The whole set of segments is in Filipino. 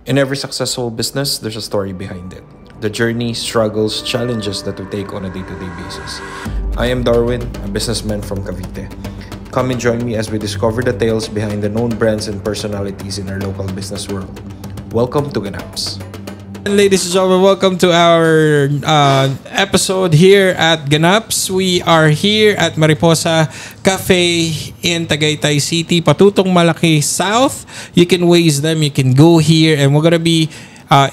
In every successful business, there's a story behind it. The journey, struggles, challenges that we take on a day-to-day basis. I am Darwin, a businessman from Cavite. Come and join me as we discover the tales behind the known brands and personalities in our local business world. Welcome to Ganaps. Ladies and gentlemen, welcome to our episode here at Ganaps. We are here at Mariposa Cafe in Tagaytay City, Patutong Malaki South. You can waze them, you can go here, and we're gonna be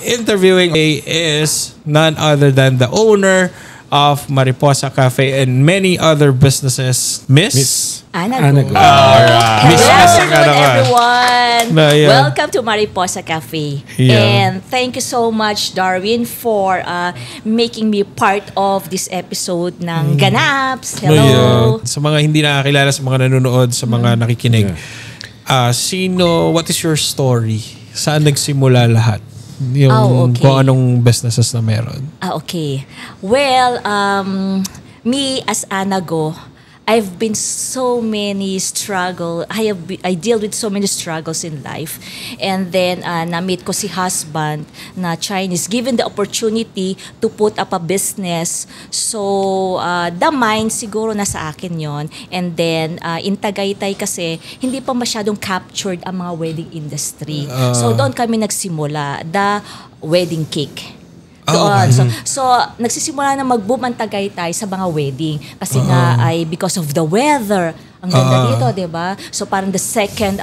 interviewing is none other than the owner of Mariposa Cafe and many other businesses, Miss Ana Go. Alright. Good afternoon, everyone. Yeah. Welcome to Mariposa Cafe. Yeah. And thank you so much, Darwin, for making me part of this episode ng Ganaps. Hello. Sa mga hindi nakakilala, sa mga nanonood, sa mga nakikinig. What is your story? Saan nagsimula lahat? Yung kung anong businesses na meron. Okay. Well, me as Ana Go, I've been so many struggle. I deal with so many struggles in life, and then na-meet ko si husband na Chinese, given the opportunity to put up a business. So the mind siguro nasa akin yon. And then in Tagaytay kasi hindi pa masyadong captured ang mga wedding industry. So doon kami nagsimula, the wedding cake. Doon. So nagsisimula na mag-boom ang Tagaytay sa mga wedding. Kasi nga ay because of the weather. Ang ganda dito, di ba? So parang the second,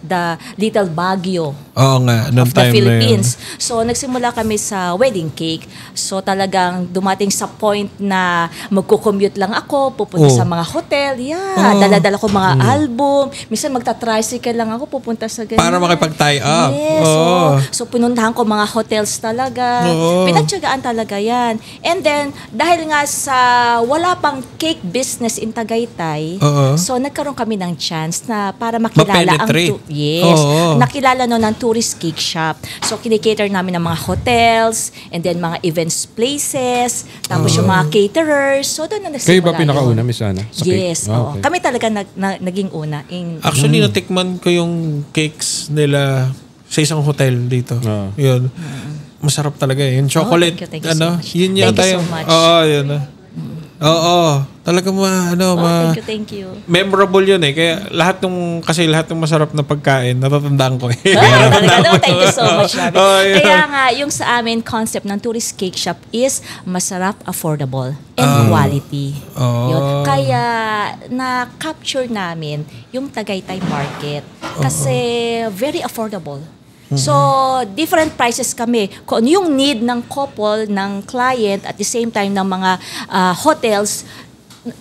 the little Baguio of the Philippines. So nagsimula kami sa wedding cake. So talagang dumating sa point na magko-commute lang ako, pupunta sa mga hotel. Dala-dala ko mga album. Minsan magta-tricycle lang ako, pupunta sa ganyan. Para makipag-tie up. Yes. So pinuntahan ko mga hotels talaga. Pinagtiyagaan talaga yan. And then, dahil nga sa wala pang cake business in Tagaytay, so nagkaroon kami ng chance na para makilala nakilala no ng tourist cake shop. So kinikater namin ng mga hotels and then mga events places, tapos yung mga caterers. So doon na nagsimula. Kayo ba pinakauna, Miss Ana? Yes. Okay. Kami talaga naging una. Actually, natikman ko yung cakes nila sa isang hotel dito. Yun. Masarap talaga eh. Yung chocolate. Thank you so much. Yun yata Thank you so much. Yun. Talaga thank you. Memorable yun eh. Kaya lahat ng masarap na pagkain, natatandaan ko eh. Thank you so much, Rabi. Kaya nga, yung sa amin concept ng tourist cake shop is masarap, affordable, and quality. Yun. Kaya na-capture namin yung Tagaytay market kasi very affordable. So, different prices kami. Kung yung need ng couple, ng client, at the same time ng mga hotels,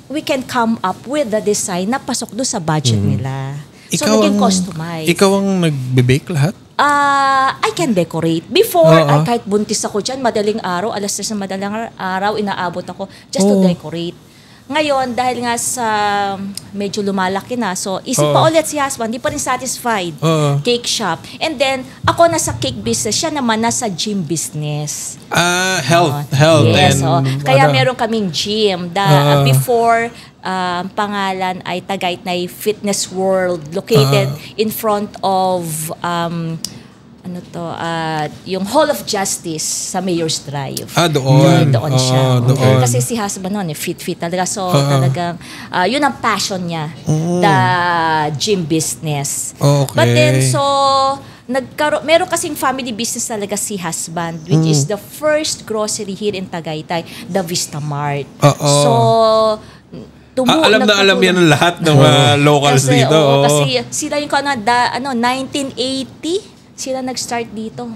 we can come up with the design na pasok doon sa budget nila. So, naging customized. Ikaw ang nagbe-bake lahat? I can decorate. Before, kahit buntis ako dyan, madaling araw, alas 3 na madaling araw, inaabot ako just to decorate. Ngayon, dahil nga sa medyo lumalaki na, so isip pa ulit si husband, di pa rin satisfied. Cake shop. And then, ako nasa cake business, siya naman nasa gym business. Health. Yes. Kaya meron kaming gym. Before, pangalan ay Tagaytay Fitness World, located in front of yung Hall of Justice sa Mayor's Drive. Doon. Doon siya. Doon. Kasi si husband noon, fit talaga. So talagang, yun ang passion niya, the gym business. Okay. But then, so, meron kasing family business talaga si husband, which is the first grocery here in Tagaytay, the Vista Mart. So, alam yan ng lahat ng locals kasi, dito. Kasi sila yung 1980, sila nag-start dito.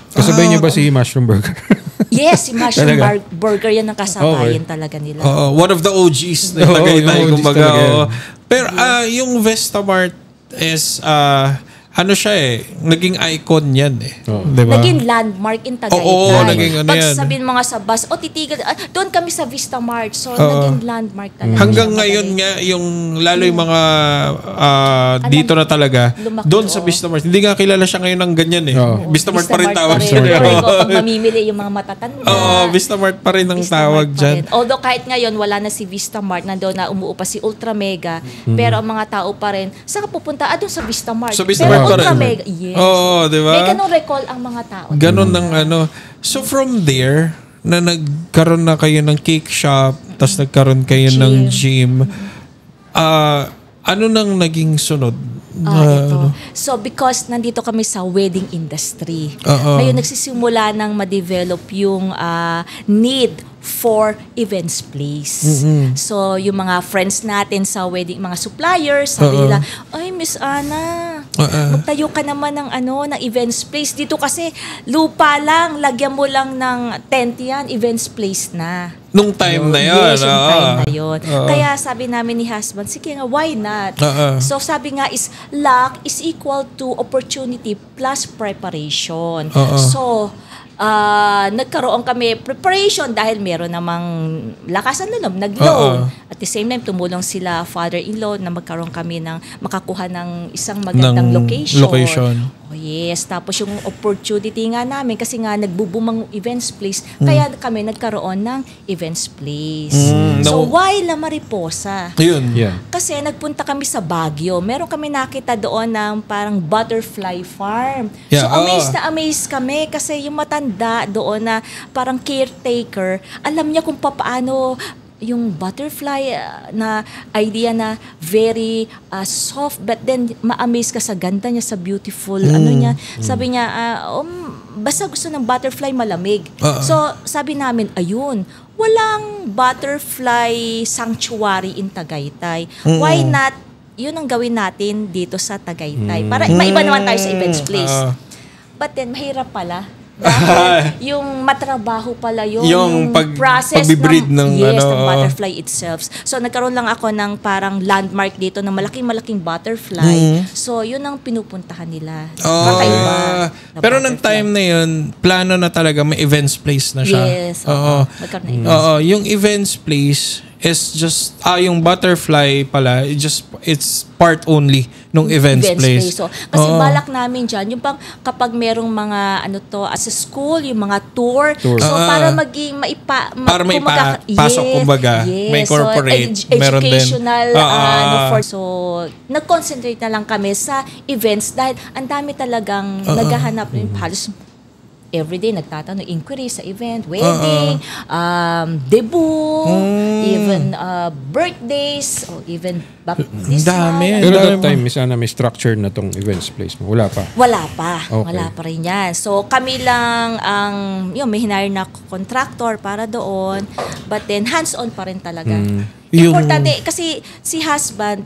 Kasabay niyo ba si Mushroom Burger? Yes, si Mushroom Burger yan ang kasabayan talaga nila. One of the OGs na Tagaytay, kumbaga. Pero yung Vestamart is naging icon yan eh. Diba? Naging landmark in Tagaytay. Naging Pag sabihin mga sa bus, titigil, doon kami sa Vista Mart. So, naging landmark talaga. Hanggang ngayon nga, lalo yung mga dito na talaga, doon sa Vista Mart. Hindi nga kilala siya ngayon ng ganyan eh. Vista Mart pa rin tawag siya. Pag mamimili yung mga matatanda. Vista Mart pa rin ang tawag dyan. Although kahit ngayon, wala na si Vista Mart, nandoon na umuupa si Ultra Mega, pero ang mga tao pa rin, saan ka pupunta? Doon sa Vista Mart. Sa Vista Mart Ultra rin. mega. Yes. Oo, di ba? May ganun recall ang mga tao. Ganon ng ano. So from there, na nagkaroon na kayo ng cake shop, tapos nagkaroon kayo ng gym, ano nang naging sunod? Ito. So, because nandito kami sa wedding industry, ngayon nagsisimula nang ma-develop yung need for events place. So, yung mga friends natin sa wedding, mga suppliers, sabi nila, ay, Miss Ana, magtayo ka naman ng ng events place. Dito kasi lupa lang, lagyan mo lang ng tent yan, events place na. Nung time na yun. Yes, yung time na yun. Kaya sabi namin ni husband, sige nga, why not? So sabi nga is, luck is equal to opportunity plus preparation. So, nagkaroon kami preparation dahil meron namang lakasan na nag-loan. At the same time, tumulong sila father-in-law na magkaroon kami ng makakuha ng isang magandang location. Oh yes, tapos yung opportunity nga namin kasi nga nagbubumang events place, kaya kami nagkaroon ng events place. So why La Mariposa? Yun. Yeah. Kasi nagpunta kami sa Baguio. Meron kami nakita doon ng parang butterfly farm. Yeah, So amazed kami kasi yung matanda doon na parang caretaker, alam niya kung paano yung butterfly na idea na very soft, but then ma-amaze ka sa ganda niya, sa beautiful niya. Sabi niya, basta gusto ng butterfly malamig. So sabi namin, ayun, walang butterfly sanctuary in Tagaytay. Why not yun ang gawin natin dito sa Tagaytay? Para maiba naman tayo sa events place. But then mahirap pala. Dahil yung matrabaho pala yung process pag-breed ng butterfly itself. So nagkaroon lang ako ng parang landmark dito na malaking butterfly. So yun ang pinupuntahan nila. Kakaiba. Pero nung time na yun, plano na talaga, may events place na siya. Yes. Nagkaroon na events. Yung events place is just yung butterfly pala, it's part only nung events place. So, kasi balak namin dyan, yung pang kapag merong mga as a school, yung mga tour. So, para maging para maipasok kumbaga, may corporate, so, meron din. Educational, so, nag-concentrate na lang kami sa events dahil ang dami talagang naghahanap rin halos everyday nagtatanong inquiry sa event, wedding, debut, even birthdays, or even baptism. Dami. Pero that time, Miss Ana, may structure na tong events place mo? Wala pa? Wala pa. Okay. Wala pa rin yan. So, kami lang ang, may hinire na contractor para doon. But then, hands-on pa rin talaga. Importante, kasi si husband,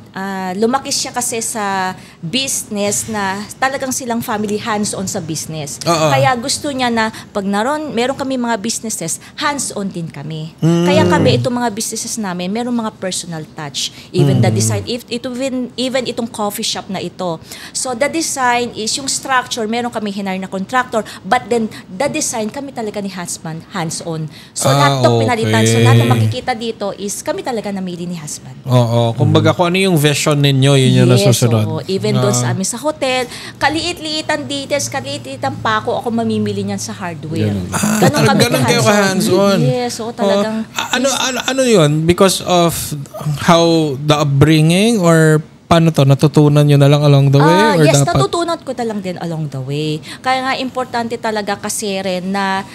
lumaki siya kasi sa business na talagang silang family hands-on sa business. Kaya gusto niya na pag meron kami mga businesses, hands-on din kami. Kaya kami, itong mga businesses namin, meron mga personal touch. Even the design, even itong coffee shop na ito. So the design is, yung structure, meron kami hinire na contractor, but then the design, kami talaga ni husband, hands-on. So lahat ito pinalitan. So lahat na makikita dito is kami talaga namili ni husband. Oo. Kumbaga kung ano yung vision ninyo, yun yung nasusunod. Oo. Even doon sa amin sa hotel, kaliit-liitan details, kaliit-liitan pako, ako mamimili niyan sa hardware. Ganun kayo ka-hands-on. Yes, so talagang... Ano yun? Because of how the upbringing or paano to? Natutunan nyo na lang along the way? Or yes, dapat? natutunan ko na lang din along the way. Kaya nga importante talaga kasi rin na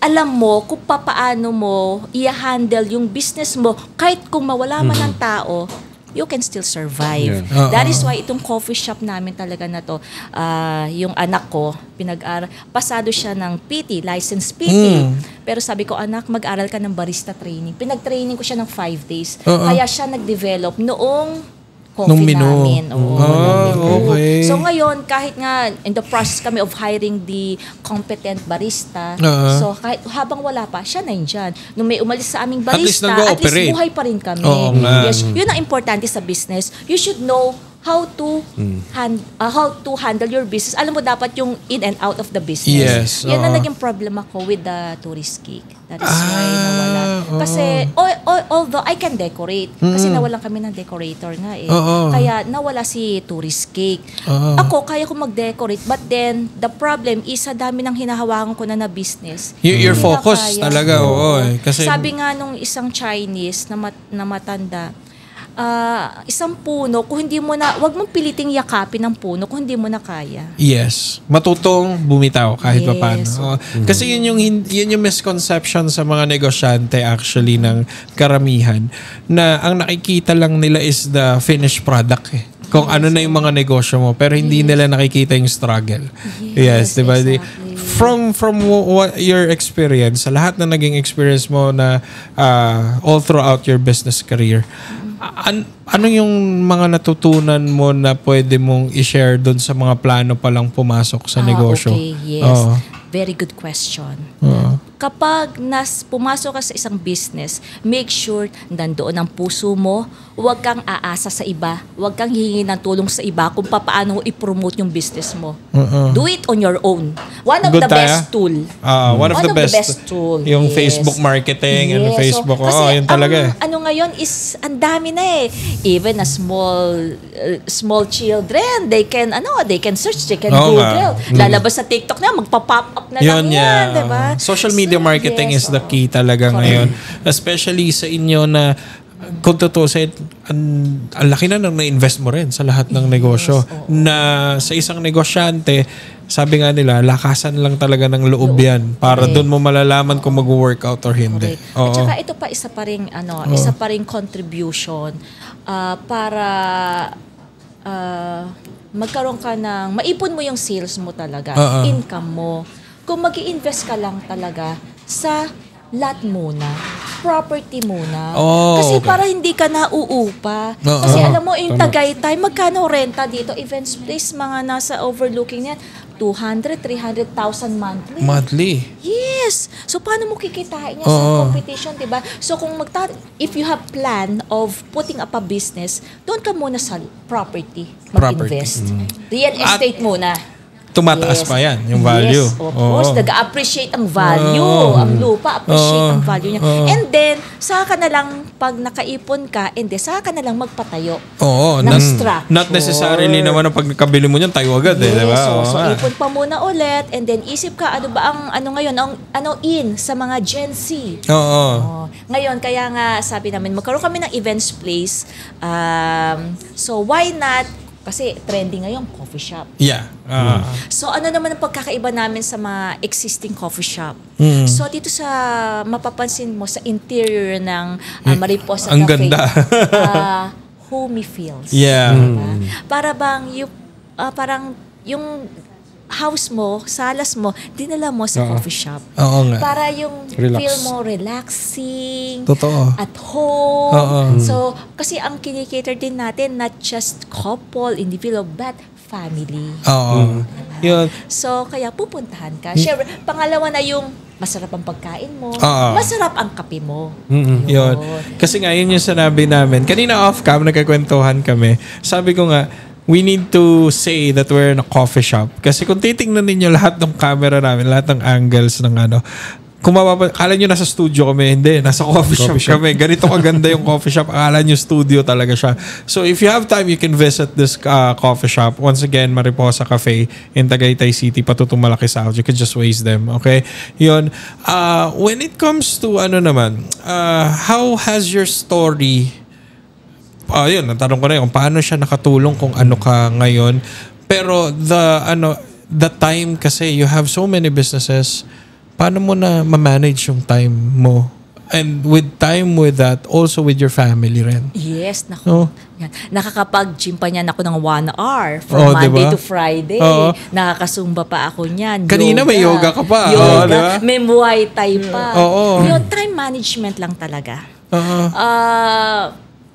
alam mo kung paano mo i-handle yung business mo kahit kung mawala man ng tao, you can still survive. Yeah. That is why itong coffee shop namin talaga na to, yung anak ko, pasado siya ng PT, licensed PT. Pero sabi ko, anak, mag-aral ka ng barista training. Pinag-training ko siya ng 5 days. Kaya siya nag-develop noong coffee namin. Okay. So ngayon, kahit nga in the process kami of hiring the competent barista, so kahit habang wala pa, siya na yun dyan. Nung may umalis sa aming barista, at least buhay pa rin kami. Yes, yun ang importante sa business. You should know how to handle your business. Alam mo dapat yung in and out of the business. Yes. Yan ang naging problema ko with the tourist cake. That is why nawala. Kasi although I can decorate, kasi nawalan kami ng decorator nga eh. Kaya nawala si tourist cake. Ako kaya ko mag-decorate, but then the problem is sa dami ng hinahawakan ko na business. Your focus talaga, Oo. Kasi sabi nga nung isang Chinese na matanda, isang puno, kung hindi mo na, wag mong piliting yakapin ng puno kung hindi mo na kaya. Yes. Matutong bumitaw kahit Yes. papaano. Oo. Kasi yun yung misconception sa mga negosyante actually ng karamihan na ang nakikita lang nila is the finished product kung ano na yung mga negosyo mo pero hindi nila nakikita yung struggle. Yes, diba? Exactly. From what your experience, sa lahat na naging experience mo na all throughout your business career, ano yung mga natutunan mo na pwede mong i-share doon sa mga plano pa lang pumasok sa negosyo? Okay, yes. Oo. Very good question. Oo. Kapag pumasok ka sa isang business, make sure nandoon ang puso mo. Huwag kang aasa sa iba. Huwag kang hihingi ng tulong sa iba kung paano i-promote yung business mo. Do it on your own. One of Good the tayo. best tool. One of the best tool. yung Yes. Facebook marketing and Yes. Facebook. So, kasi Yun talaga. ano ngayon is ang dami na Even a small children, they can search, they can Oo Google. nga. Lalabas sa TikTok na, magpa-pop up na Yun, lang yan, diba? Social media marketing yes, is the key talaga ngayon. Especially sa inyo na kung tutusin, ang laki na nang na-invest mo rin sa lahat ng negosyo. Na sa isang negosyante, sabi nga nila, lakasan lang talaga ng loob yan para doon mo malalaman kung mag-workout or hindi. Okay. At saka ito pa isa pa ring contribution para magkaroon ka ng maipon mo yung sales mo talaga, income mo. Kung mag-i-invest ka lang talaga sa lot muna, property muna. Kasi okay. para hindi ka nauupa. Kasi alam mo, yung Tagaytay, magkano renta dito? Events place, mga nasa overlooking yan, 200, 300,000 monthly. Monthly. Yes. So, paano mo kikitain yan sa competition, diba? So, if you have plan of putting up a business, doon ka muna sa property mag-invest. Real estate muna. Tumataas pa yan, yung value. Yes, of course. Nag-appreciate ang value. Ang lupa, appreciate ang value niya. And then, saka na lang, pag nakaipon ka, saka na lang magpatayo ng structure. Not necessarily naman na pag nakabili mo niyan, tayo agad Yes, diba? so ipon pa muna ulit, and then isip ka, ano ba ang, ngayon, in sa mga Gen Z. Ngayon, kaya nga, sabi namin, magkaroon kami ng events place. So, why not? Kasi trending ngayon, coffee shop. Yeah. So ano naman ang pagkakaiba namin sa mga existing coffee shop? So dito sa mapapansin mo sa interior ng Mariposa ang Cafe. ganda. Homey feels. Yeah. Para bang parang yung house mo, salas mo, dinala mo sa coffee shop. Oo nga. Para yung Relax. feel mo relaxing. Totoo. At home. So, kasi ang kinikater din natin, not just couple, individual, but family. Yun. So, kaya pupuntahan ka. Siyempre, pangalawa na yung masarap ang pagkain mo, masarap ang kape mo. Yun. Kasi nga, yun yung sinabi namin. Kanina off-cam, nagkakwentuhan kami. Sabi ko nga, we need to say that we're in a coffee shop. Kasi kung titingnan ninyo lahat ng camera namin, lahat ng angles ng kung kala nyo nasa studio kami, hindi. Nasa coffee shop kami. Ganito kaganda yung coffee shop. Akala nyo studio talaga siya. So if you have time, you can visit this coffee shop. Once again, Mariposa Cafe in Tagaytay City, Patutong Malaki South. You can just waste them. Okay? Yun. When it comes to how has your story yun, natanong ko na yun, paano siya nakatulong kung ano ka ngayon. Pero the time kasi, you have so many businesses, paano mo na ma-manage yung time mo? And with that, also with your family rin. Yes, naku. Yan. Nakakapag-gym pa niyan ako ng 1 hour from Monday diba? to Friday. Nakakasumba pa ako niyan. Kanina may yoga ka pa. Yoga. Diba? May Muay Thai pa. Yung time management lang talaga.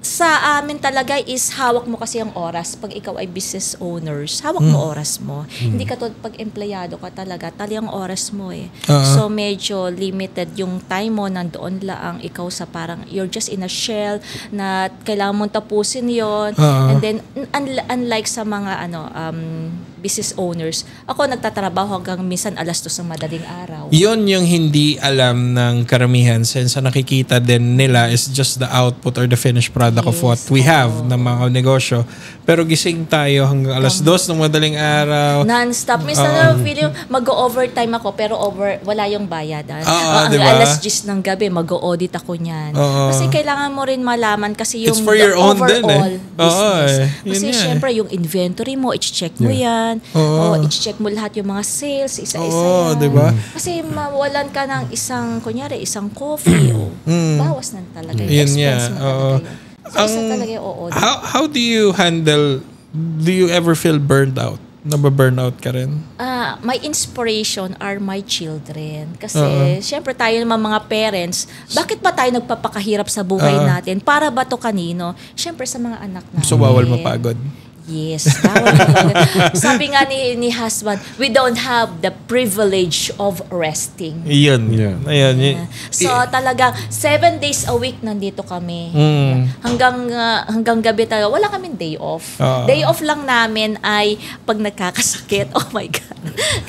Sa amin talaga is hawak mo kasi ang oras. Pag ikaw ay business owners, hawak mo oras mo. Hindi ka pag empleyado ka talaga, tali ang oras mo So medyo limited yung time mo, nandoon lang ikaw sa parang you're just in a shell na kailangan mong tapusin yon. And then unlike sa mga business owners, ako nagtatrabaho hanggang minsan 2:00 ng madaling araw. Yun yung hindi alam ng karamihan since ang nakikita din nila is just the output or the finished product of what we have ng mga negosyo. Pero gising tayo hanggang alas 2 ng madaling araw. Non-stop. Minsan na feeling mag-overtime ako pero wala yung bayadan. diba? Alas 10 ng gabi, mag-audit ako niyan. Kasi kailangan mo rin malaman kasi yung It's for your own din business. Kasi Yun syempre yung inventory mo, i-check mo yan. I-check mo lahat yung mga sales, isa-isa yan. Diba? Kasi mawalan ka ng isang coffee, bawas na talaga yung expense mo talaga yun. So, isa talaga yung audit. How do you handle, do you ever feel burned out? Nababurnout ka rin? My inspiration are my children. Kasi, syempre tayo naman mga parents, bakit ba tayo nagpapakahirap sa buhay natin? Para ba to kanino? Syempre sa mga anak natin. So, bawal mapagod? Yes, bawal mapagod. Sabi nga ni husband, we don't have the privilege of resting. Iyon. Ayan. So talagang 7 days a week nandito kami. Hanggang gabi tayo. Wala kaming day off. Day off lang namin ay pag nagkakasakit. Oh my God.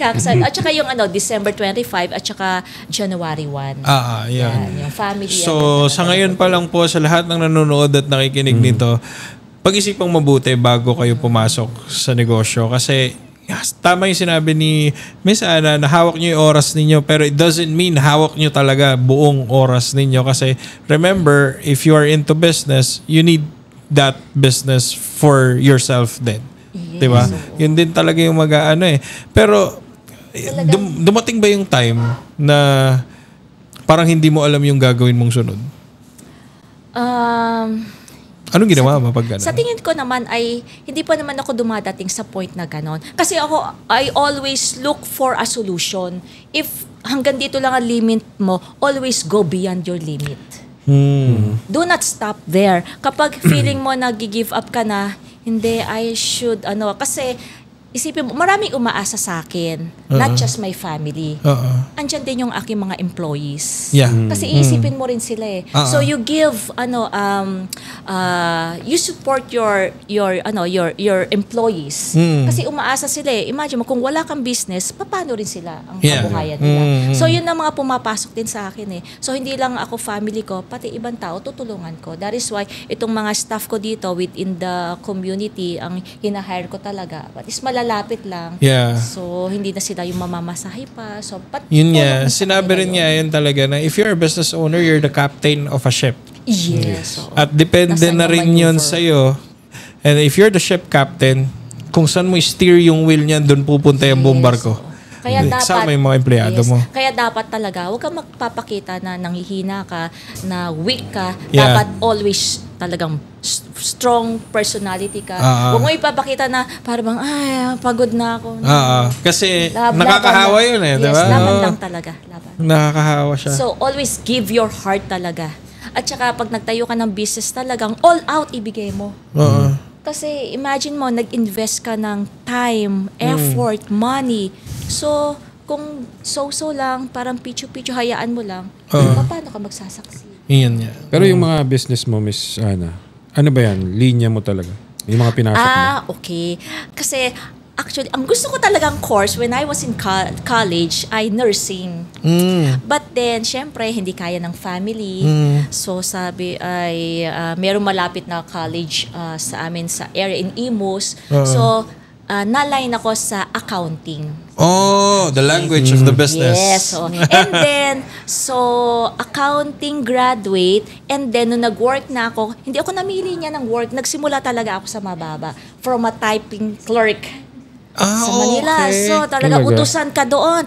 Kakasakit. At saka yung December 25 at saka January 1. Yan. Yung family. So sa ngayon pa lang po sa lahat ng nanonood at nakikinig nito, pag-isipang mabuti bago kayo pumasok sa negosyo kasi tama yung sinabi ni Miss Ana na hawak nyo yung oras ninyo pero it doesn't mean hawak nyo talaga buong oras ninyo kasi remember, if you are into business, you need that business for yourself din. Yes. Diba? Yun din talaga yung Pero dumating ba yung time na parang hindi mo alam yung gagawin mong sunod? Anong ginawa mo pag gano'n? Sa tingin ko naman ay hindi pa naman ako dumadating sa point na gano'n. Kasi I always look for a solution. If hanggang dito lang ang limit mo, always go beyond your limit. Do not stop there. Kapag feeling mo nag-give up ka na, hindi, I should, kasi isipin mo, maraming umaasa sa akin. Not just my family. Andyan din yung aking mga employees. Yeah. Kasi iisipin mo rin sila eh. So you give, you support your employees. Kasi umaasa sila eh. Imagine mo, kung wala kang business, paano rin sila ang kabuhayan nila. So yun ang mga pumapasok din sa akin eh. So hindi lang ako, family ko, pati ibang tao, tutulungan ko. That is why, itong mga staff ko dito within the community, ang hinahire ko talaga. But is malalapit lang. Yeah. So, hindi na sila yung mamamasahe pa. So, yun nga. Sinabi rin niya yun talaga na if you're a business owner, you're the captain of a ship. Yes. So, at depende na rin yun sa'yo. And if you're the ship captain, kung saan mo steer yung wheel niyan, doon pupunta yung buong barko. Kaya dapat, kasama yung mga empleyado mo. Kaya dapat talaga, huwag kang magpapakita na nanghihina ka, na weak ka. Yeah. Dapat always talagang strong personality ka. Huwag mo ipapakita na parang pagod na ako. Kasi nakakahawa yun eh. Yes, diba? laban lang talaga. Laban. Nakakahawa siya. So, always give your heart talaga. At saka, pag nagtayo ka ng business talagang all out ibigay mo. Kasi imagine mo, nag-invest ka ng time, effort, money. So, kung so-so lang, parang pichu-pichu, hayaan mo lang, paano ka magsasaksi? Iyan niya. Pero yung mga business mo, Miss Ana, ano ba yan? Linya mo talaga? Yung mga pinasok mo? Okay. Kasi, actually, ang gusto ko talagang course when I was in college ay nursing. But then, syempre, hindi kaya ng family. So, sabi ay, merong malapit na college sa amin sa area in Imus. So, naline ako sa accounting. The language of the business. Yes. And then, accounting graduate, and then, nung nag-work na ako, hindi ako namili niya ng work. Nagsimula talaga ako sa mababa. From a typing clerk. Sa Manila. Okay. So, talaga utusan ka doon.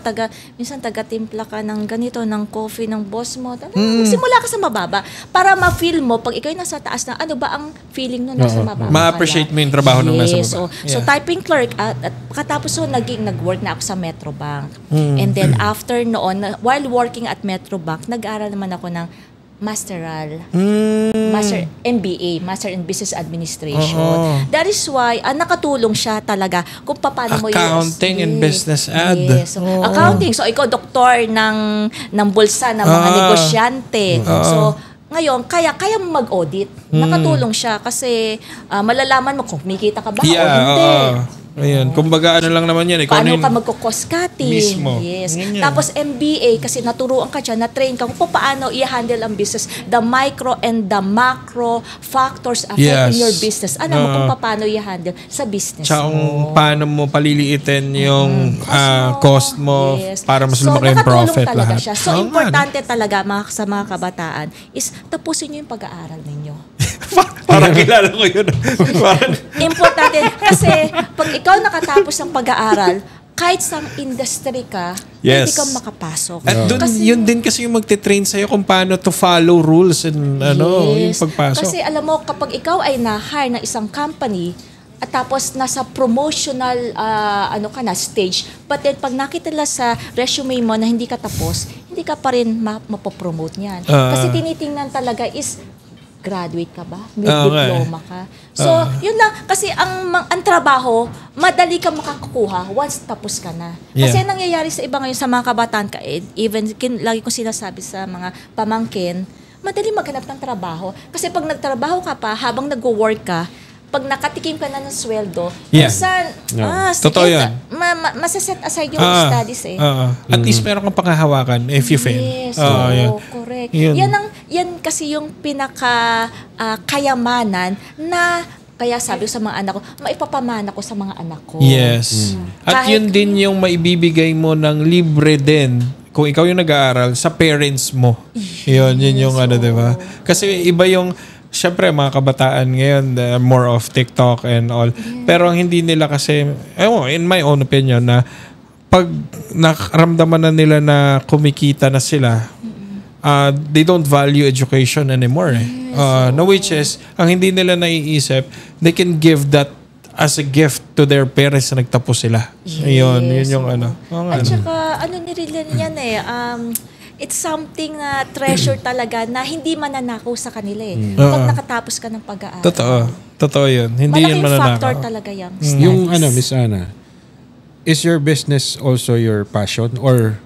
Minsan taga-timpla ka ng ganito, ng coffee ng boss mo. Magsimula ka sa mababa para ma-feel mo, pag ikaw nasa taas na, ano ba ang feeling nun nasa mababa? Ma-appreciate mo yung trabaho ng nasa baba. So, typing clerk, at katapos nag-work na ako sa Metrobank. And then, after noon, while working at Metrobank, nag-aaral naman ako ng Master MBA, Master in Business Administration. That is why, nakatulong siya talaga kung paano mo accounting and business ad. Yes. So, accounting. So, ikaw, doktor ng bulsa ng mga negosyante. So, ngayon, kaya mo mag-audit. Nakatulong siya kasi malalaman mo kung kumikita ka ba o hindi. Ayun. Kumbaga ano lang naman yan. Ikaw Paano ka magko-cost cutting? Mismo. Yes. Ganyan. Tapos MBA, kasi naturuan ka dyan, na-train ka kung paano i-handle ang business. The micro and the macro factors affecting your business. Alam mo kung paano i-handle sa business Tsaka kung mo. paano mo paliliitin yung cost mo para mas lumaki yung profit nakatulong talaga lahat. siya. So, importante talaga sa mga kabataan is tapusin nyo yung pag-aaral ninyo. Parang kilala ko yun. Importante. Kasi pag ikaw nakatapos ng pag-aaral, kahit sa industry ka, Yes. hindi ka makapasok. At dun, yun din kasi yung magte-train sa'yo kung paano to follow rules and yung pagpasok. Kasi alam mo, kapag ikaw ay na-hire ng isang company, at tapos nasa promotional stage, but then pag nakita nila sa resume mo na hindi ka tapos, hindi ka pa rin mapopromote niyan. Kasi tinitingnan talaga is graduate ka ba? May diploma ka. So, yun lang. Kasi ang trabaho, madali ka makakuha once tapos ka na. Kasi nangyayari sa iba ngayon sa mga kabataan ka, even lagi ko sinasabi sa mga pamangkin, madali maghanap ng trabaho. Kasi pag nagtrabaho ka pa, habang nag-work ka, pag nakatikim ka na ng sweldo, minsan, Totoo yan. masaset aside yung studies eh. At least meron kang panghahawakan if you fail. Yes, correct. Yun. Yan kasi yung pinaka kayamanan na kaya sabi ko sa mga anak ko, maipapamana ko sa mga anak ko. Yes. At yun din yung maibibigay mo ng libre din kung ikaw yung nag-aaral sa parents mo. Yun yung diba? Kasi iba yung syempre, mga kabataan ngayon, more of TikTok and all. Pero ang hindi nila kasi, in my own opinion, na pag nakaramdaman na nila na kumikita na sila, they don't value education anymore. No, which is, ang hindi nila naiisip, they can give that as a gift to their parents na nagtapos sila. Yun yung At saka, nirilan yan it's something na treasure talaga na hindi mananakaw sa kanila pag nakatapos ka ng pag-aaral. Totoo yun. Hindi malaking yun mananakaw. factor talaga yung Yung Miss Ana, is your business also your passion? Or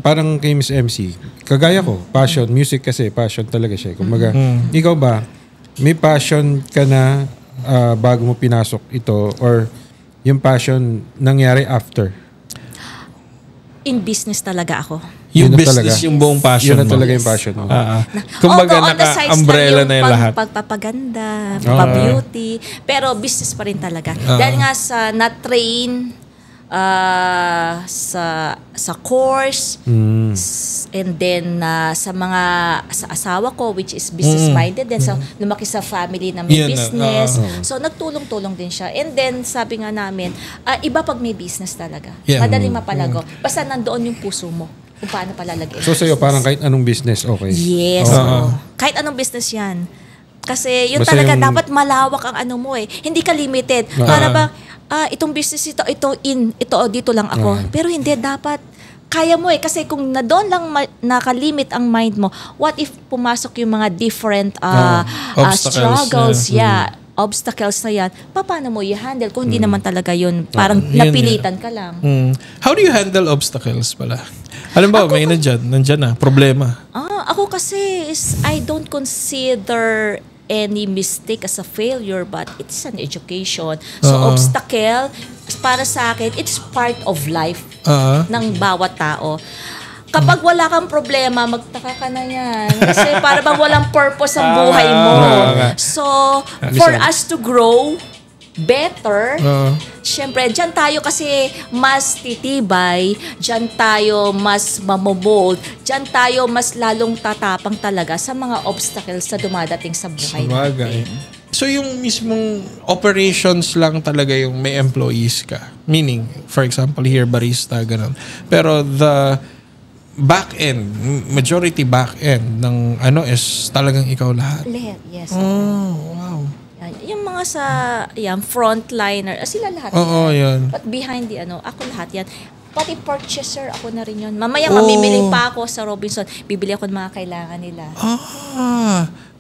parang kay Miss MC, kagaya ko, passion, music kasi, passion talaga siya. Kumbaga, ikaw ba, may passion ka na bago mo pinasok ito or yung passion nangyari after? In business talaga ako. Yung Yun na business, talaga. yung buong passion Yun na mo. talaga yung passion mo. Kumbaga, on the sides naka-umbrella lang na yung lahat. pagpapaganda, pa-beauty, pero business pa rin talaga. Dahil nga sa na-train sa course, and then sa asawa ko, which is business-minded, then lumaki sa family na may business. So, nagtulong-tulong din siya. And then, sabi nga namin, iba pag may business talaga. Madaling mapalago. Basta nandoon yung puso mo kung paano palalagay. So, sa'yo, parang kahit anong business, okay? Yes. Kahit anong business yan. Kasi yun Basta talaga, yung dapat malawak ang ano mo eh. Hindi ka limited. Para ba, itong business ito dito lang ako. Pero hindi, dapat kaya mo eh. Kasi kung na doon lang nakalimit ang mind mo, what if pumasok yung mga different struggles, obstacles na yan, paano mo i-handle kung hindi naman talaga yun, parang napilitan ka lang. How do you handle obstacles pala? Alam ba, may nandyan na, problema. Ako kasi I don't consider any mistake as a failure, but it's an education. So, obstacle, para sa akin, it's part of life ng bawat tao. Kapag wala kang problema, magtaka ka na yan. Kasi para bang walang purpose ang buhay mo. So, for us to grow better, syempre, dyan tayo kasi mas titibay, dyan tayo mas mamomold, dyan tayo mas lalong tatapang talaga sa mga obstacles na dumadating sa buhay natin. So yung mismong operations lang talaga yung may employees ka. Meaning, for example, here, barista, ganun. Pero the back-end, majority back-end ng is talagang ikaw lahat. Yes. Wow. Yung mga sa frontliner, sila lahat. Yan. But behind ako lahat yan. Pati purchaser, ako na rin yun. Mamaya mamimili pa ako sa Robinson. Bibili ako ng mga kailangan nila.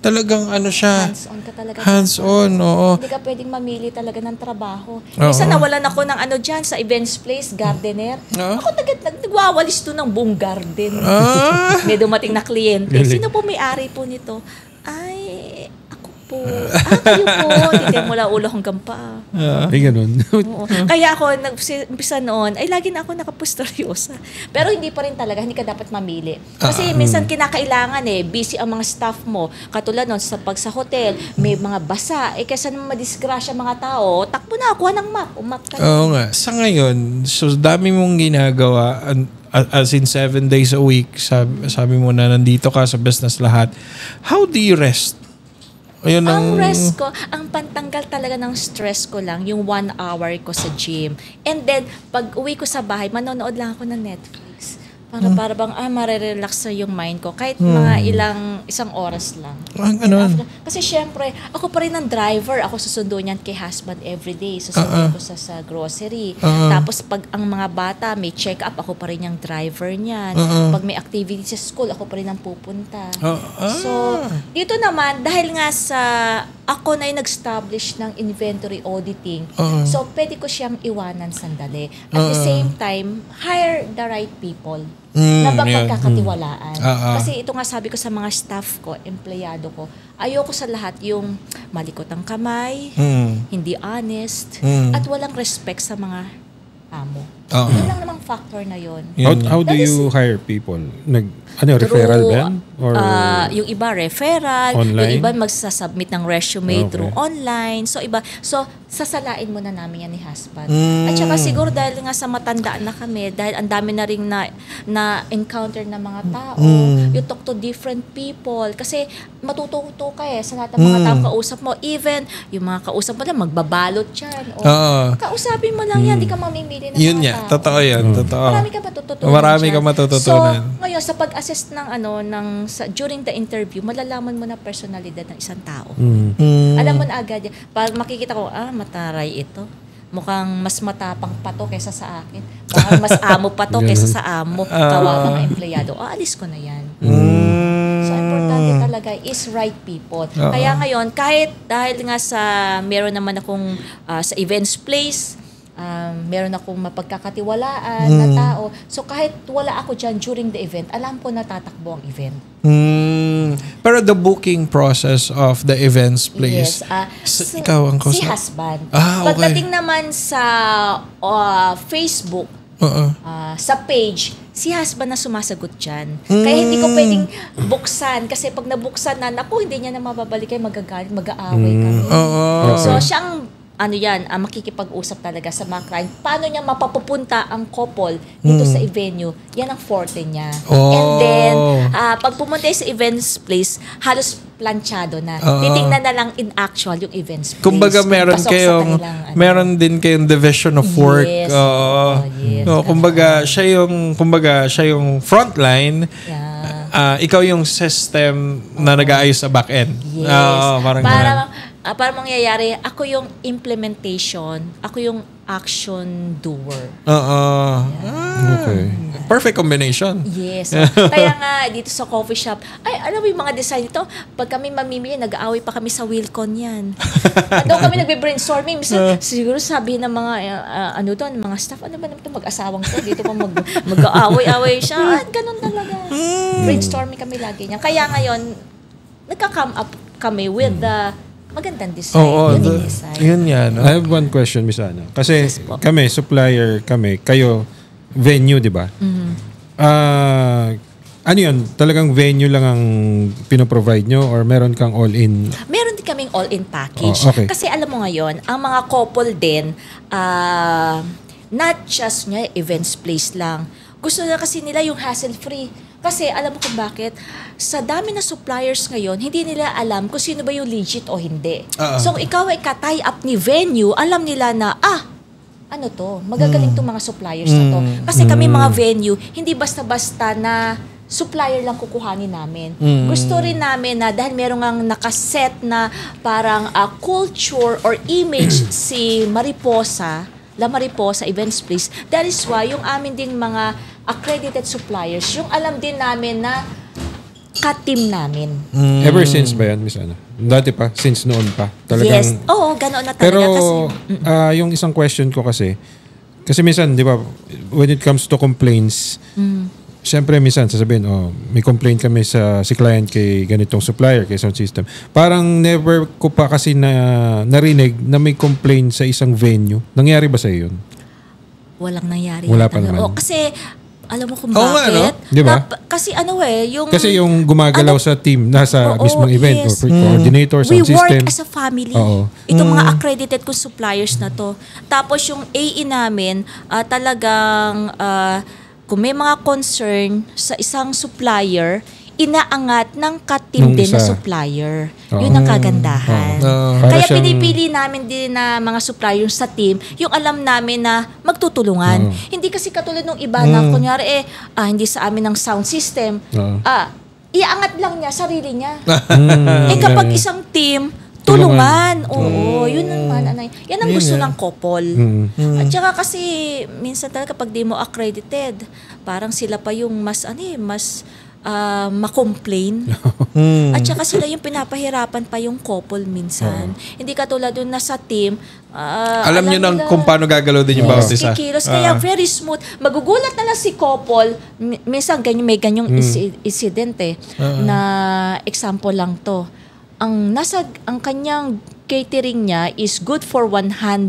Talagang siya. Hands-on ka talaga. Hands-on, oo. Hindi ka pwedeng mamili talaga ng trabaho. Minsan nawalan ako ng dyan sa events place, gardener. Ako nagwawalis to ng buong garden. May dumating na kliyente. Sino po may-ari po nito? Ay, ako po. Kayo po. Titignan mo lang ulo hanggang paa. Ay, ganun. Oo. Kaya ako, nag-umpisa noon, ay lagi na ako nakapusteryosa. Pero hindi pa rin talaga, hindi ka dapat mamili. Kasi minsan kinakailangan busy ang mga staff mo. Katulad noon, sa hotel, may mga basa. Kaysa naman madisgrasya mga tao, takbo na, kuha ng map. Umap ka. Oo nga. Sa ngayon, so dami mong ginagawa as in 7 days a week. Sabi mo na nandito ka sa business lahat. How do you rest? Ayun Ang rest ko, ang pantanggal talaga ng stress ko lang, yung 1 hour ko sa gym. And then, pag uwi ko sa bahay, manonood lang ako ng Netflix. Para bang, marerelax na yung mind ko. Kahit mga isang oras lang. Kasi syempre, ako pa rin ang driver. Ako susundo niyan kay husband everyday. Susundo ko sa grocery. Tapos pag ang mga bata may check-up, ako pa rin yung driver niyan. Pag may activity sa school, ako pa rin ang pupunta. So, dito naman, dahil nga ako na yung nag-establish ng inventory auditing. So, pwede ko siyang iwanan sandali. At the same time, hire the right people na pagkakatiwalaan. Kasi ito nga sabi ko sa mga staff ko, empleyado ko, ayoko sa lahat yung malikot ang kamay, hindi honest, at walang respect sa mga amo. Yun lang namang factor na yun. How do you hire people? Referral ba yan? Or yung iba referral, online? yung iba magsasubmit ng resume through online. So sasalain mo na namin yan ni husband. At saka siguro dahil nga sa matandaan na kami, dahil ang dami na ring na encounter na mga tao, you talk to different people kasi matututo ka sa lahat ng mga tao kausap mo. Even yung mga kausap mo lang magbabalot yan. O kausapin mo lang yan, di ka mamimili ng Yun mga niya. tao. Totoo yan. Totoo. Marami ka matututunan. Marami ka matututunan. So, ngayon sa pag-assess during the interview, malalaman mo na personalidad ng isang tao. Alam mo na agad yan. Pag makikita ko, mataray ito. Mukhang mas matapang pa to kaysa sa akin. Mukhang mas amo pa to kaysa sa amo. Kawawa ng empleyado. Alis ko na yan. So, importante talaga is right people. Kaya ngayon, kahit dahil nga meron naman akong sa events place, meron akong mapagkakatiwalaan na tao. So kahit wala ako dyan during the event, alam ko na tatakbo ang event. Pero the booking process of the events place, ikaw ang si husband. Okay. Pagdating naman sa Facebook, sa page, si husband na sumasagot dyan. Kaya hindi ko pwedeng buksan. Kasi pag nabuksan na, hindi niya na mababalik kayo, magagalit, mag-aaway kami. So siyang makikipag-usap talaga sa mga client. Paano niya mapapupunta ang couple dito sa venue? Yan ang forte niya. And then, pag pumunta sa events place, halos planchado na. Titingnan na lang in actual yung events place. Kumbaga meron din kayong division of work. Yes. Kumbaga siya yung frontline. Ikaw yung system na nag-aayos sa back end. Yes. Para mangyayari, ako yung implementation, ako yung action doer. Okay. Perfect combination. Yes. Kaya nga, dito sa coffee shop, alam mo yung mga design ito, pag kami mamimili, nag-aaway pa kami sa Wilcon yan. Doon kami nagbe-brainstorming. Siguro sabihin ng mga, mga staff, ano ba naman ito, mag-asawang to, dito pa mag-aaway-aaway siya. Ganun talaga. Brainstorming kami lagi niya. Kaya ngayon, nagka-come up kami with the magandang design. Design. Yun yan. I have one question, Miss Ana. Kasi kami, supplier kami, kayo, venue, di ba? Ano yun? Talagang venue lang ang pinoprovide nyo or meron kang all-in? Meron din kaming all-in package. Okay. Kasi alam mo ngayon, ang mga couple din, not just events place lang. Gusto na kasi nila yung hassle-free. Kasi alam mo kung bakit? Sa dami na suppliers ngayon, hindi nila alam kung sino ba yung legit o hindi. So, kung ikaw ay ka-tie up ni venue, alam nila na, magagaling tong mga suppliers na to. Kasi kami mga venue, hindi basta-basta na supplier lang kukuhanin namin. Gusto rin namin na dahil meron ngang nakaset na parang culture or image si La Mariposa Events Place. That is why yung amin din mga accredited suppliers, yung alam din namin na ka-team namin. Ever since ba yan, Miss Ana? Dati pa? Since noon pa? Talagang, yes. Oo, ganoon na talaga. Pero kasi, yung isang question ko kasi minsan, di ba, when it comes to complaints, siyempre minsan sasabihin, may complaint kami si client kay ganitong supplier, kay sound system. Parang never ko pa kasi narinig na may complaint sa isang venue. Nangyari ba sa yun? Walang nangyari. Wala pa naman. Kasi alam mo kung Oo nga, bakit? no? Di ba? Kasi yung gumagalaw sa team, nasa mismong event or coordinator, sound we system. work as a family. Oo. Itong mga accredited kong suppliers na to. Tapos yung AE namin, talagang kung may mga concern sa isang supplier, inaangat ng ka-team Nung din na isa. supplier. Oo. Yun ang kagandahan. Para Kaya siyang- pinipili namin din na mga suppliers sa team, yung alam namin na magtutulungan. Hindi kasi katulad nung iba na kunyari hindi sa amin ng sound system, iaangat lang niya sarili niya. Kapag isang team, tulungan. Oo, yun naman. Yan ang gusto ng couple. At saka kasi, minsan talaga kapag di mo accredited, parang sila pa yung mas ma-complain. At saka sila yung pinapahirapan pa yung couple minsan. Hindi katulad dun nasa team, Alam nyo nang kung paano gagalaw din yung bawat isa. kikilos. Kaya very smooth. Magugulat na lang si couple. Minsan may ganyang incident na example lang to. Ang kanyang catering niya is good for 120.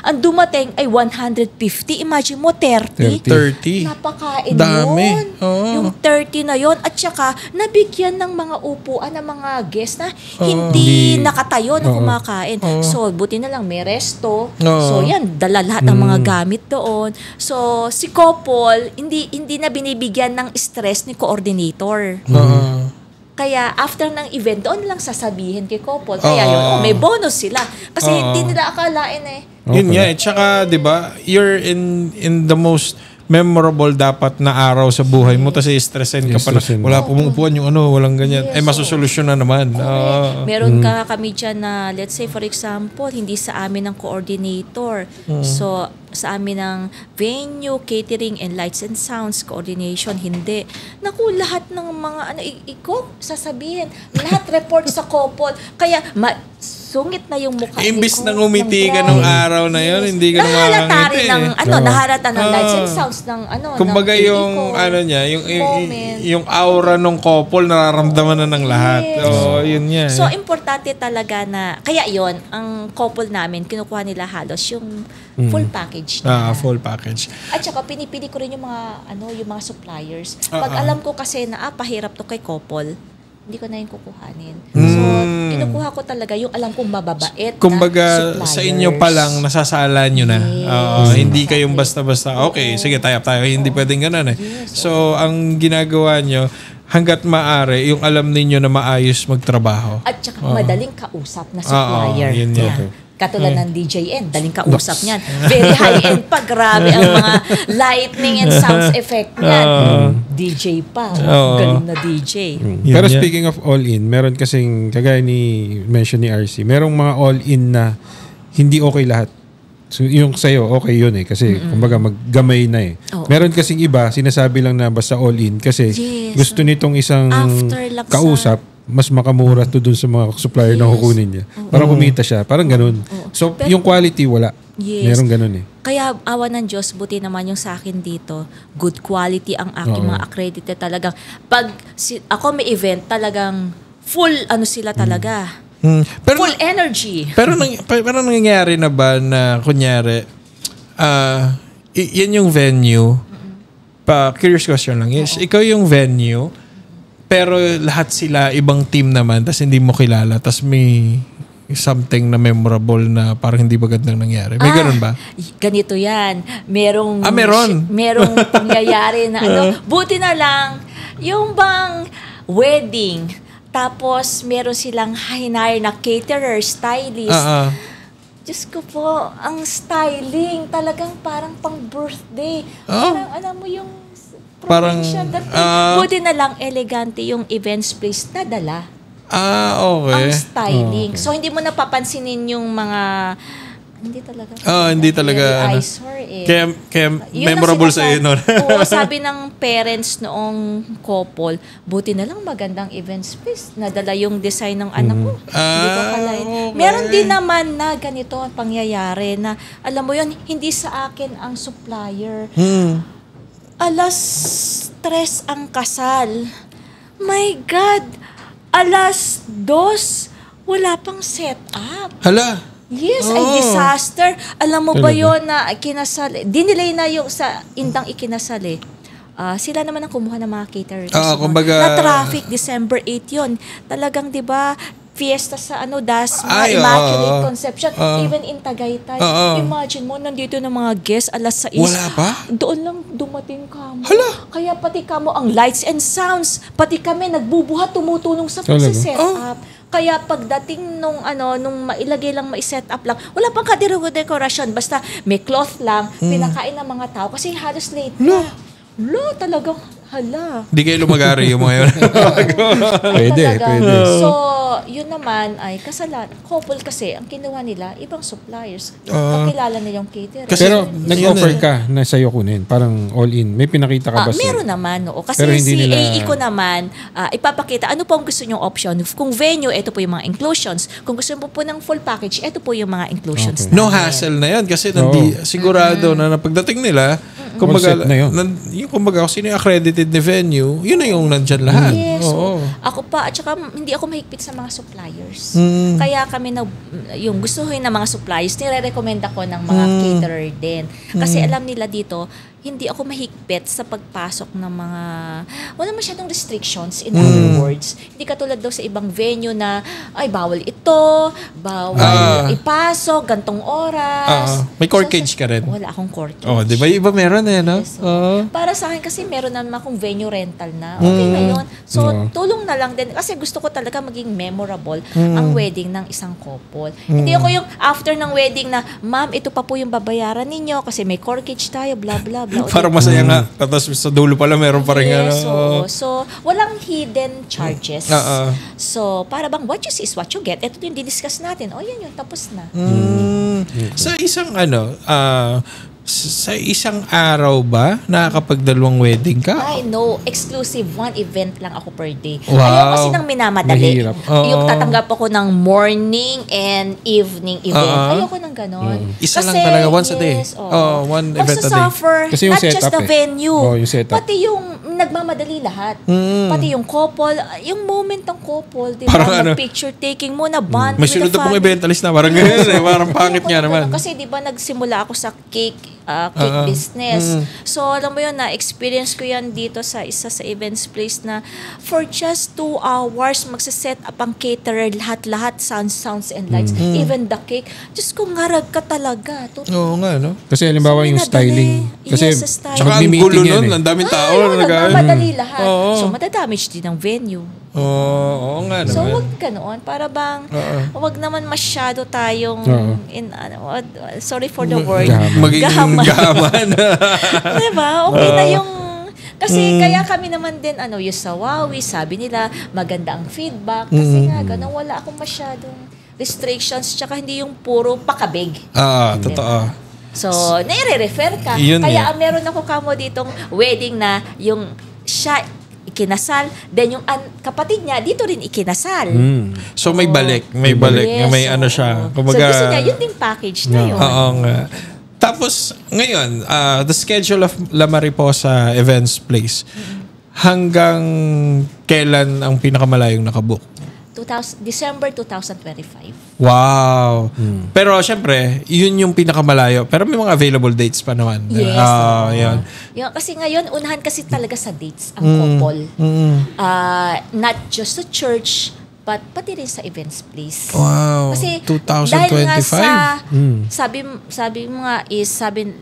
Ang dumating ay 150. Imagine mo, 30. 30. Napakain Dami. yun. Oo. Yung 30 na yon. At saka, nabigyan ng mga upuan ng mga guests na hindi nakatayo na kumakain. So, buti na lang may resto. So, yan, dala lahat ng mga gamit doon. So, si couple, hindi na binibigyan ng stress ni coordinator. Kaya after ng event, doon lang sasabihin kay couple. Kaya yun, may bonus sila. Kasi hindi nila akalain Yun nga, tsaka 'di ba, you're in the most memorable dapat na araw sa buhay mo, tapos i-stressin ka pa na wala pumupuan yung walang ganyan. Masosolusyon na naman. Meron kami dyan na, let's say for example, hindi sa amin ng coordinator. So, sa amin ng venue, catering, and lights and sounds, coordination, hindi. Naku, lahat ng mga, sasabihin, lahat report sa couple. Kaya, sungit na yung mukha ni Imbis na ngumiti ka nung araw na yun, hindi ka nahalata rin ng, nahalata ng lights and sounds ng, kumbaga ng yung, yung aura ng couple, nararamdaman na ng lahat. Yun nga. So, importante talaga na, kaya yon ang couple namin, kinukuha nila halos yung full package na. Full package. At saka pinipili ko rin yung mga suppliers. Pag alam ko kasi na pahirap to kay couple, hindi ko na yung kukuhanin. So, kinukuha ko talaga yung alam kong mababait kumbaga, na suppliers. sa inyo pa lang, nasasala nyo na. Hindi kayong basta-basta, okay, sige, tayap tayo. Hindi pwedeng ganun So, ang ginagawa nyo, hanggat maaari, yung alam ninyo na maayos magtrabaho. At saka madaling kausap na supplier. Yun yan. Katulad ng DJN, daling kausap niyan. Very high-end pa, grabe ang mga lightning and sounds effect niyan. DJ pa, galing na DJ. Pero speaking of all-in, meron kasing, kagaya mention ni RC, merong mga all-in na hindi okay lahat. So, yung sa'yo, okay yun kasi kumbaga maggamay na Meron kasing iba, sinasabi lang na basta all-in kasi gusto nitong isang kausap, mas makamura to dun sa mga supplier na kukunin niya. Para kumita siya. Parang ganun. So, pero, yung quality, wala. Meron ganun Kaya, awa ng Diyos, buti naman yung sa akin dito. Good quality ang aking mga accredited talagang. Pag ako may event, talagang full sila talaga. Full energy. Pero nangyayari na ba na, kunyari, yan yung venue, curious question lang is, ikaw yung venue, pero lahat sila ibang team naman, tas hindi mo kilala, tas may something na memorable na parang hindi magandang nangyari. May ganun ba? Ganito yan. Meron pangyayari na buti na lang, yung bang wedding, tapos meron silang hinire na caterer, stylist. Diyos ko po, ang styling talagang parang pang birthday. Parang alam mo yung parang buti na lang elegante yung events place na dala. Okay. Ang styling. So hindi mo napapansinin yung mga hindi talaga eyesore Kaya memorable sa iyo noon. Oo, sabi ng parents noong couple, buti na lang magandang event space. Nadala yung design ng anak ko. Hindi ko kalain. Okay. Meron din naman na ganito ang pangyayari na, alam mo yun, hindi sa akin ang supplier. 3:00 ang kasal. My God! 2:00, wala pang set up. Hala. Yes, ay disaster. Alam mo ba yon na kinasal? Dinilay na yung sa indang ikinasal eh. Sila naman ang kumuha ng mga caterers. Kumbaga, na traffic, December 8 yon. Talagang, di ba, fiesta sa Dasma, Immaculate Conception, even in Tagaytay. Imagine mo, nandito ng mga guests, 6:00. Wala pa? Doon lang dumating kamo. Hala! Kaya pati kamo ang lights and sounds, pati kami nagbubuhat, tumutulong sa pagsiset up. Kaya pagdating nung mailagay lang, mai-set up lang, wala pang dekorasyon, basta may cloth lang, pinakain ng mga tao kasi halos late na. Talagang hala. Di kayo lumagari yung mga yun. Pwede. So, yun naman ay couple kasi, ang kinuha nila, ibang suppliers. Kakilala na yung caterer. Pero nag-offer ka na sa'yo kunin. Parang all-in. May pinakita ka ba sa'yo? Meron naman, oo. Kasi pero hindi si nila... AE ko naman, ipapakita, ano po ang gusto nyong option? Kung venue, ito po yung mga inclusions. Kung gusto mo po ng full package, ito po yung mga inclusions. No hassle na yan kasi sigurado na pagdating nila, kumbaga, kumbaga, sino yung accredited na venue, yun na yung nandyan lahat. Yes. Ako pa, at saka hindi ako mahigpit sa mga suppliers. Kaya kami yung gustuhin ng mga suppliers, nire-recommend ako ng mga caterer din. Kasi alam nila dito, hindi ako mahigpit sa pagpasok ng mga, wala masyadong restrictions, in other words. Hindi katulad daw sa ibang venue na, ay, bawal ito, bawal ipasok, gantong oras. May corkage ka rin? Wala akong corkage. Di ba? Iba meron no? Yes, para sa akin kasi meron naman akong venue rental na. Okay na yun. So, tulong na lang din. Kasi gusto ko talaga maging memorable ang wedding ng isang couple. Hindi ako yung after ng wedding na, ma'am, ito pa po yung babayaran ninyo kasi may corkage tayo, blah, blah, blah. Parang masaya nga. Tapos sa dulo pala meron pa rin So, walang hidden charges. So, para bang what you see is what you get. Ito yung didiscuss natin. Yan yun. Tapos na. Sa isang sa isang araw ba nakakapagdalawang wedding ka? Ay, no. Exclusive. One event lang ako per day. Wow. Ayaw kasi nang minamadali. Mahirap. Yung tatanggap ako ng morning and evening event. Ayoko ng ganon. Isa lang talaga, once a day. One event a day. Kasi yung not just setup the venue. yung setup. Pati yung nagmamadali lahat. Pati yung couple, yung moment ng couple, di ba? Parang Mag-picture taking muna, bond may with the sunod na pong family. eventalist na. Parang ganyan parang pangit nga naman. Kasi di ba nagsimula ako sa cake business. So, alam mo yun, na-experience ko yan dito sa isa sa events place na for just 2 hours, magsaset up ang caterer, lahat-lahat, sounds and lights, even the cake. Diyos ko, ngarag ka talaga. Oo nga, no? Kasi halimbawa yung styling. Kasi yes, sa styling. Tsaka ang gulo nun, ang daming tao. Nagmamadali lahat. So, matadamage din ang venue. Oo nga naman. So, wag ganoon. Para bang, wag naman masyado tayong, sorry for the word, Magiging gaman. diba? Okay na yung, kasi kaya kami naman din, yung sa Wawi, sabi nila, maganda ang feedback. Kasi nga, ganun, wala akong masyadong restrictions, tsaka hindi yung puro pakabig. Totoo. So, nire-refer ka. Yun Kaya meron ako kamo ditong wedding na yung siya ikinasal, then yung kapatid niya dito rin ikinasal. So may balik, may Yes, ano siya. Kumbaga, so gusto niya, yun din package na yun. Oo nga. Tapos, ngayon, the schedule of La Mariposa Events Place, hanggang kailan ang pinakamalayong nakabook? December 2025. Wow. Pero syempre, yun yung pinakamalayo. Pero may mga available dates pa naman. Yes. Yun. Kasi ngayon, unahan kasi talaga sa dates ang couple. Not just sa church, but pati rin sa events place. Wow. Kasi 2025. dahil nga sa sabi mo nga is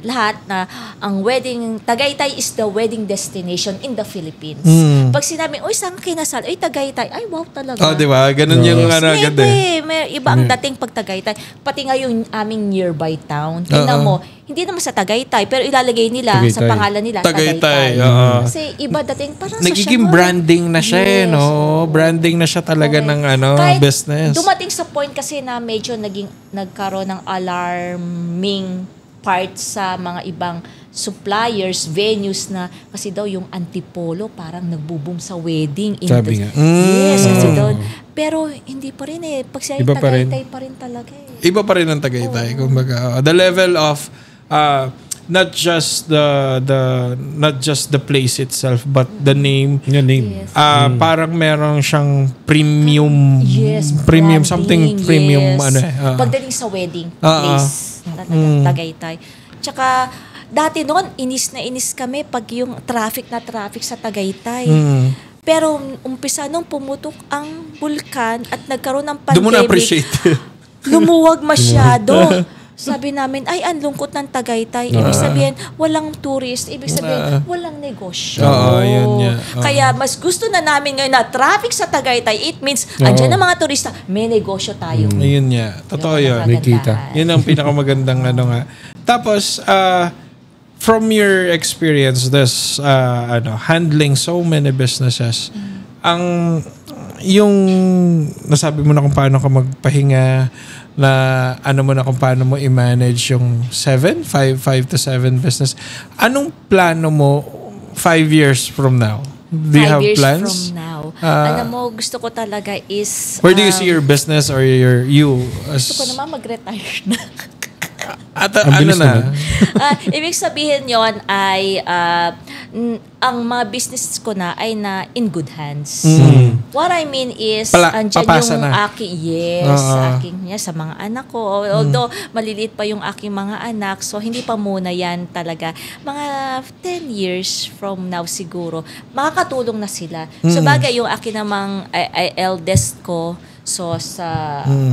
lahat na ang wedding Tagaytay is the wedding destination in the Philippines. Pag sinabi, saan kinasal? Ay, Tagaytay. Ay, wow talaga. Di ba? Ganun yung agad May iba ang dating pag Tagaytay. Pati nga yung aming nearby town. Tingnan mo, hindi naman sa Tagaytay, pero ilalagay nila sa pangalan nila, Tagaytay. Kasi iba dating parang nagiging branding na siya, no? Branding na siya talaga ng kahit business. Dumating sa point kasi na medyo nagkaroon ng alarming part sa mga ibang suppliers, venues na kasi daw yung Antipolo parang nagbo-boom sa wedding. Sabi nga. Yes, kasi daw. Pero hindi pa rin Pag siya Iba pa rin. Tagaytay pa rin talaga Iba pa rin ang Tagaytay. Kumbaga, the level of not just the place itself but the name. Yung name. Yes. Parang meron siyang premium branding, something premium Pagdating sa wedding place talaga, Tagaytay. Tsaka dati noon inis na inis kami pag yung traffic sa Tagaytay. Pero umpisa nung pumutok ang bulkan at nagkaroon ng pandemic. Doon mo na-appreciate. Lumuwag masyado. Sabi namin, ay, ang lungkot ng Tagaytay. Ibig sabihin, walang tourist. Ibig sabihin, walang negosyo. Yun niya. Kaya mas gusto na namin ngayon na traffic sa Tagaytay. It means, andyan ang mga turista, may negosyo tayo. Ayun niya. Totoo yun. May kita. Yun ang pinakamagandang nga. Tapos, from your experience, this handling so many businesses, yung nasabi mo na kung paano ka magpahinga, na kung paano mo i-manage yung 5 to 7 business. Anong plano mo 5 years from now? Do you have 5 years plans? from now. Alam mo, gusto ko talaga is... Where do you see your business or you as... Gusto ko naman mag-retire na. At bilis na? Ibig sabihin yon ay ang mga business ko na ay na in good hands. What I mean is andyan papasa yung na. aking sa mga anak ko. Although maliliit pa yung aking mga anak, so hindi pa muna yan talaga. Mga 10 years from now siguro, makakatulong na sila. So bagay yung akin namang eldest ko, so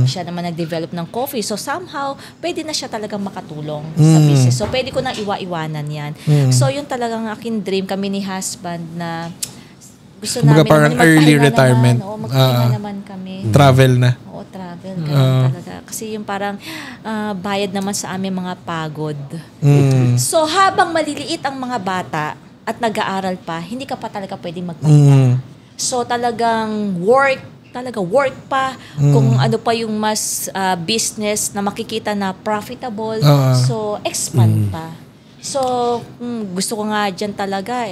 siya naman nag-develop ng coffee. So somehow, pwede na siya talagang makatulong sa business. So pwede ko nang iwa-iwanan yan. So yun talagang aking dream kami ni husband na gusto namin parang early retirement. Naman. Magpahinga naman kami. Travel na. Oo, travel. Ganun talaga. Kasi yung parang bayad naman sa aming mga pagod. So habang maliliit ang mga bata at nag-aaral pa, hindi ka pa talaga pwedeng magpahinga. So talagang work pa kung ano pa yung mas business na makikita na profitable, so expand pa. So gusto ko nga dyan talaga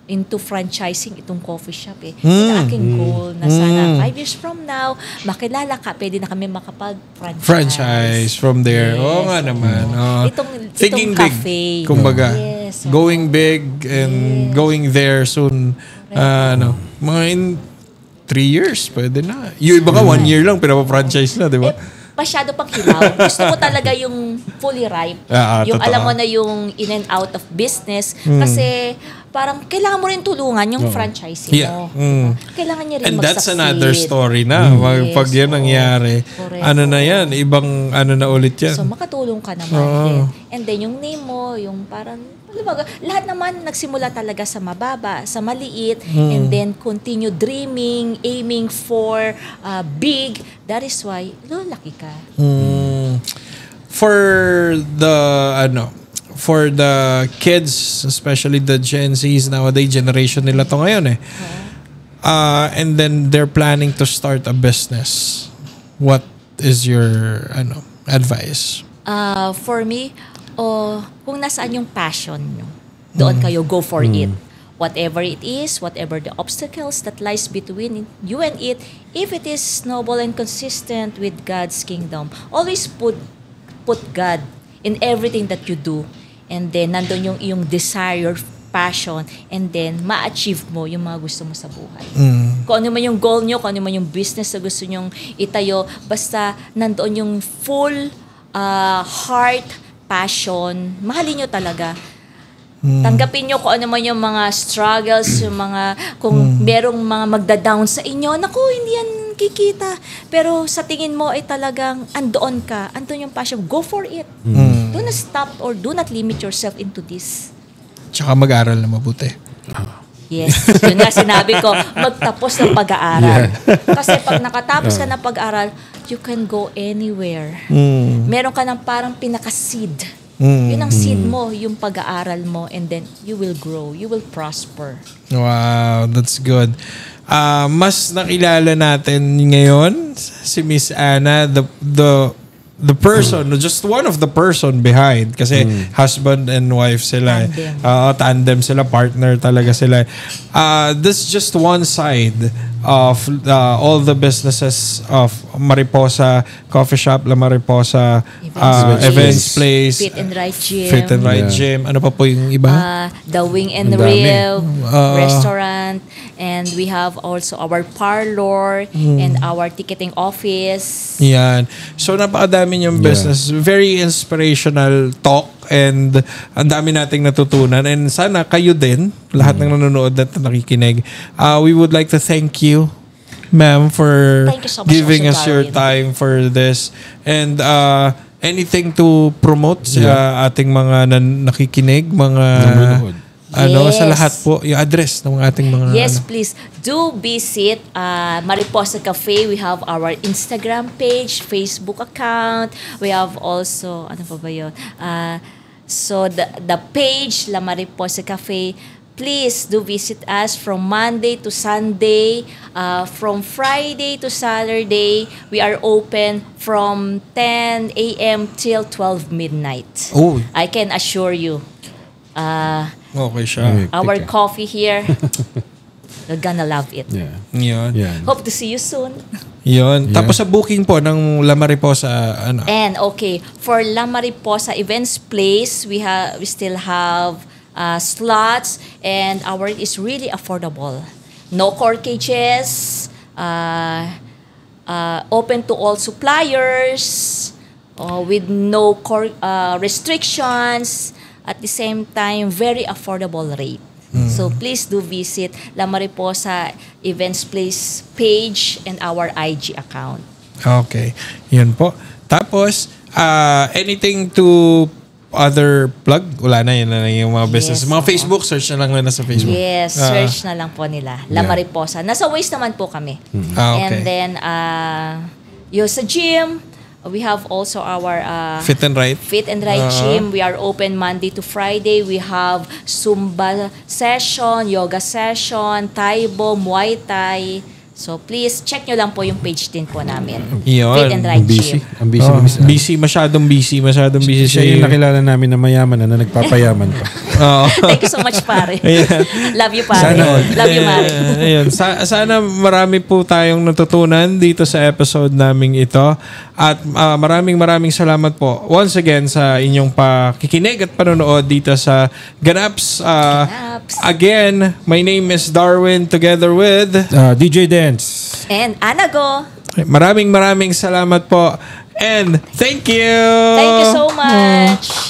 into franchising itong coffee shop Yung aking goal na sana 5 years from now makilala ka, pwede na kami makapag-franchise From there. Yes. Oo nga naman. Thinking cafe. big. Kumbaga. Yes. Going big and going there soon. Mga in 3 years, pwede na. Yung iba ka 1 year lang, pero franchise na, di ba? Masyado pang hilaw. Gusto ko talaga yung fully ripe. Yung totoo. alam mo na yung in and out of business. Kasi parang kailangan mo rin tulungan yung franchising mo. Kailangan niya rin And mag-succeed. that's another story na. Pag yan nangyari, na yan, ibang na ulit yan. So makatulong ka naman din. And then yung name mo, yung parang, lahat naman nagsimula talaga sa mababa, sa maliit, and then continue dreaming, aiming for big. That is why, laki ka. For the kids, especially the Gen Zs nowadays, generation nila to ngayon and then they're planning to start a business. What is your advice? For me, kung nasaan yung passion nyo, doon kayo, go for it. Whatever it is, whatever the obstacles that lies between you and it, if it is noble and consistent with God's kingdom, always put God in everything that you do. And then, nandun yung iyong desire, passion, and then, ma-achieve mo yung mga gusto mo sa buhay. Kung ano man yung goal nyo, kung ano man yung business na gusto nyong itayo, basta nandoon yung full heart, passion, mahalin nyo talaga. Tanggapin nyo kung ano man yung mga struggles, yung mga, kung merong mga magda-down sa inyo, naku, hindi yan kikita. Pero sa tingin mo ay talagang andoon ka, andoon yung passion, go for it. Do not stop or do not limit yourself into this. Tsaka mag-aral na mabuti. Yes, yun nga sinabi ko, magtapos ng pag-aaral. Kasi pag nakatapos ka ng pag-aaral, you can go anywhere. Meron ka ng parang pinaka-seed. Yun ang seed mo, yung pag-aaral mo, and then you will grow, you will prosper. Wow, that's good. Mas nakilala natin ngayon si Miss Ana, the person, just one of the person behind, kasi husband and wife sila. Tandem sila, partner talaga sila. This is just one side of all the businesses of Mariposa Coffee Shop, La Mariposa Events Place, Fit and Right Gym. Fit and Right Yeah. Gym. Ano pa po yung iba? The Wing and Ang dami. Rib restaurant, and we have also our parlor and our ticketing office. Yan. So napakadami yung business. Very inspirational talk and ang dami nating natutunan. And sana kayo din, lahat ng nanonood at nakikinig, we would like to thank you, ma'am, for Thank you so much, giving also, us your Darwin. time for this. And anything to promote sa ating mga nakikinig, mga Nanonood. ano, sa Yes. lahat po, yung address ng ating mga Yes, ano. please do visit Mariposa Cafe. We have our Instagram page, Facebook account. We have also, ano pa ba yun? So the page, La Mariposa Cafe, please do visit us from Monday to Sunday. From Friday to Saturday, we are open from 10 a.m. till 12 midnight. Oh, I can assure you, okay siya. our Tika. coffee here, you're gonna love it. Yeah. Yun. Yan. Hope to see you soon. Yun. Yeah. Tapos sa booking po ng La Mariposa, ano? And okay, for La Mariposa Events Place, we still have slots, and our is really affordable. No corkages, open to all suppliers, with no restrictions. At the same time, very affordable rate. So please do visit La Mariposa Events Place page and our IG account. Okay. Yun po. Tapos, anything to other plug? Wala na, yun na lang yung mga business. Yes, Mga oo. Facebook, search na lang nila sa Facebook. Yes, search na lang po nila. La Yeah. Mariposa. Nasa Waze naman po kami. Okay. And then, yung sa gym, we have also our Fit and Right. Fit and Right Gym. We are open Monday to Friday. We have Zumba session, yoga session, Taibo, Muay Thai. So please, check nyo lang po yung page din po namin. Yun. Fit and Right Ang busy. Gym. Ang busy. Oh, ni Miss Ann. busy. Masyadong busy Siya yung nakilala namin na mayaman na nagpapayaman pa. Oo. Thank you so much, pare. Love you, pare. Sana all. Love you, Mare. Ayun. Sana marami po tayong natutunan dito sa episode naming ito. At maraming salamat po once again sa inyong pakikinig at panonood dito sa Ganaps. Ganaps. Again, my name is Darwin together with... DJ Dance. And Anago. Maraming salamat po. And thank you! Thank you so much.